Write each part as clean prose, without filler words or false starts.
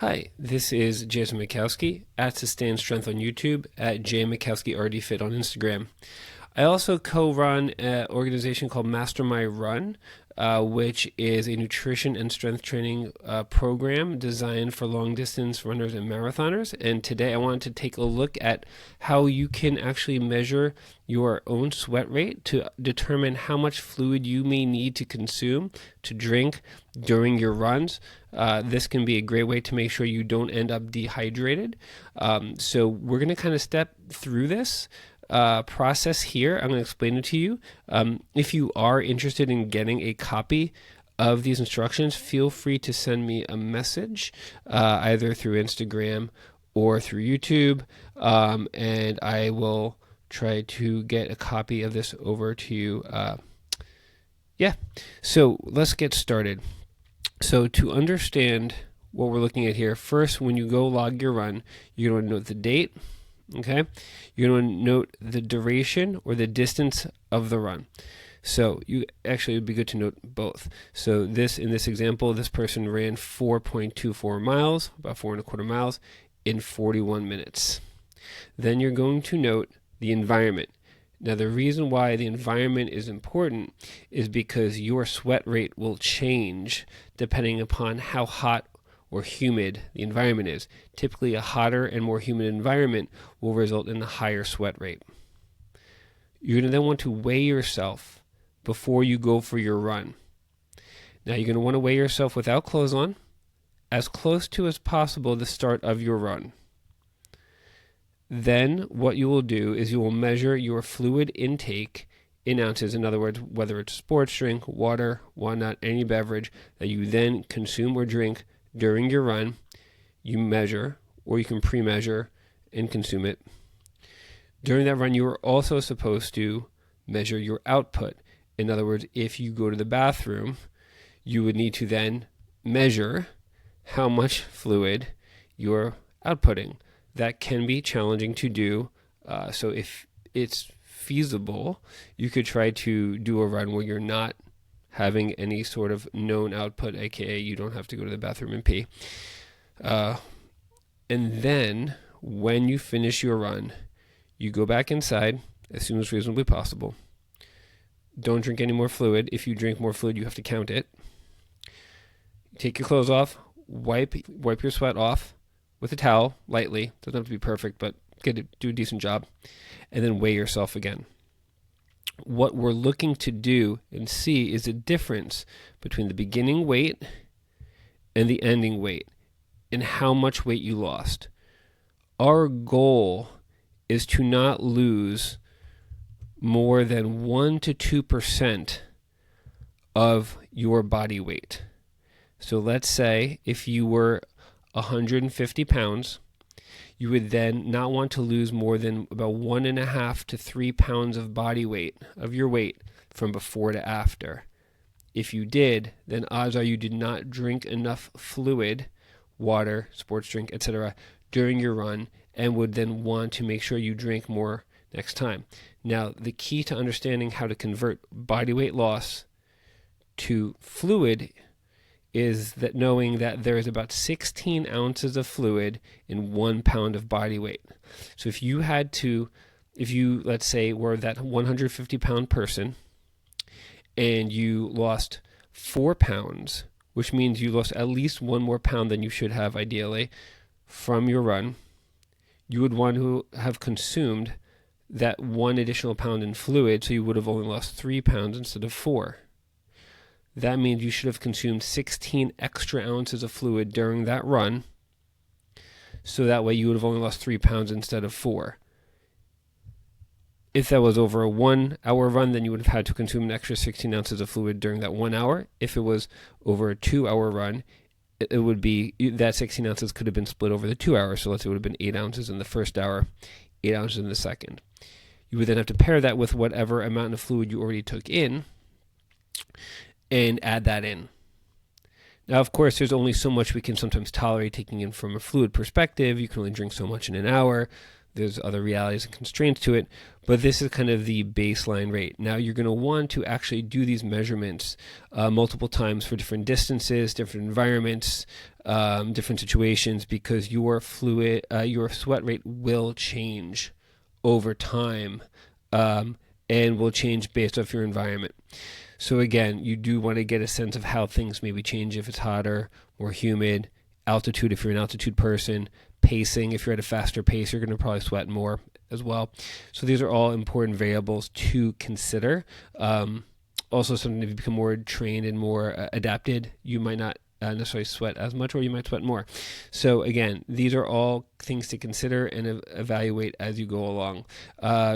Hi, this is Jason Mikowski at Sustain Strength on YouTube, at jmikowskirdfit on Instagram. I also co-run an organization called Master My Run, which is a nutrition and strength training program designed for long-distance runners and marathoners. And today I wanted to take a look at how you can actually measure your own sweat rate to determine how much fluid you may need to consume, to drink during your runs. This can be a great way to make sure you don't end up dehydrated. So we're going to kind of step through this process here. I'm going to explain it to you. If you are interested in getting a copy of these instructions, feel free to send me a message either through Instagram or through YouTube, and I will try to get a copy of this over to you. So let's get started. So to understand what we're looking at here, first, when you go log your run, you're going to note the date. Okay, you're going to note the duration or the distance of the run. So you actually, it would be good to note both. So in this example, this person ran 4.24 miles, about 4.25 miles, in 41 minutes. Then you're going to note the environment. Now, the reason why the environment is important is because your sweat rate will change depending upon how hot or humid the environment is. Typically, a hotter and more humid environment will result in a higher sweat rate. You're going to then want to weigh yourself before you go for your run. Now, you're going to want to weigh yourself without clothes on, as close to as possible the start of your run. Then what you will do is you will measure your fluid intake in ounces. In other words, whether it's sports drink, water, whatnot, any beverage that you then consume or drink during your run, you measure, or you can pre-measure and consume it. During that run, you are also supposed to measure your output. In other words, if you go to the bathroom, you would need to then measure how much fluid you're outputting. That can be challenging to do. So if it's feasible, you could try to do a run where you're not having any sort of known output, aka you don't have to go to the bathroom and pee. And then when you finish your run, you go back inside as soon as reasonably possible. Don't drink any more fluid. If you drink more fluid, you have to count it. Take your clothes off, wipe your sweat off with a towel, lightly. Doesn't have to be perfect, but do a decent job. And then weigh yourself again. What we're looking to do and see is a difference between the beginning weight and the ending weight and how much weight you lost. Our goal is to not lose more than 1 to 2% of your body weight. So let's say if you were 150 pounds, you would then not want to lose more than about 1.5 to 3 pounds of body weight, of your weight, from before to after. If you did, then odds are you did not drink enough fluid, water, sports drink, etc., during your run, and would then want to make sure you drink more next time. Now, the key to understanding how to convert body weight loss to fluid is that knowing that there is about 16 ounces of fluid in 1 pound of body weight. So if you let's say were that 150-pound person and you lost 4 pounds, which means you lost at least 1 more pound than you should have ideally from your run, you would want to have consumed that 1 additional pound in fluid, so you would have only lost 3 pounds instead of 4. That means you should have consumed 16 extra ounces of fluid during that run, so that way you would have only lost 3 pounds instead of 4. If that was over a 1 hour run, then you would have had to consume an extra 16 ounces of fluid during that 1 hour. If it was over a 2 hour run, it would be that 16 ounces could have been split over the 2 hours. So let's say it would have been 8 ounces in the first hour, 8 ounces in the second. You would then have to pair that with whatever amount of fluid you already took in and add that in. Now, of course, there's only so much we can sometimes tolerate taking in from a fluid perspective. You can only drink so much in an hour. There's other realities and constraints to it, but this is kind of the baseline rate. Now you're going to want to actually do these measurements multiple times for different distances, different environments, different situations, because your sweat rate will change over time, and will change based off your environment. So again, you do want to get a sense of how things maybe change if it's hotter, more humid, altitude if you're an altitude person, pacing. If you're at a faster pace, you're going to probably sweat more as well. So these are all important variables to consider. Also, something if you become more trained and more adapted, you might not necessarily sweat as much, or you might sweat more. So again, these are all things to consider and evaluate as you go along.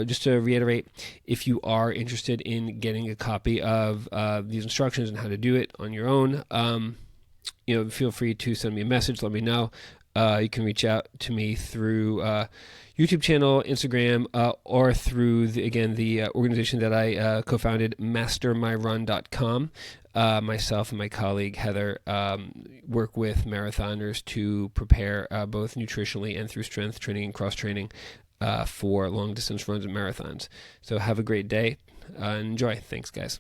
Just to reiterate, if you are interested in getting a copy of these instructions and how to do it on your own, feel free to send me a message, let me know. You can reach out to me through YouTube channel, Instagram, or through the organization that I co-founded, mastermyrun.com. Myself and my colleague Heather work with marathoners to prepare both nutritionally and through strength training and cross training for long distance runs and marathons. So have a great day and enjoy. Thanks, guys.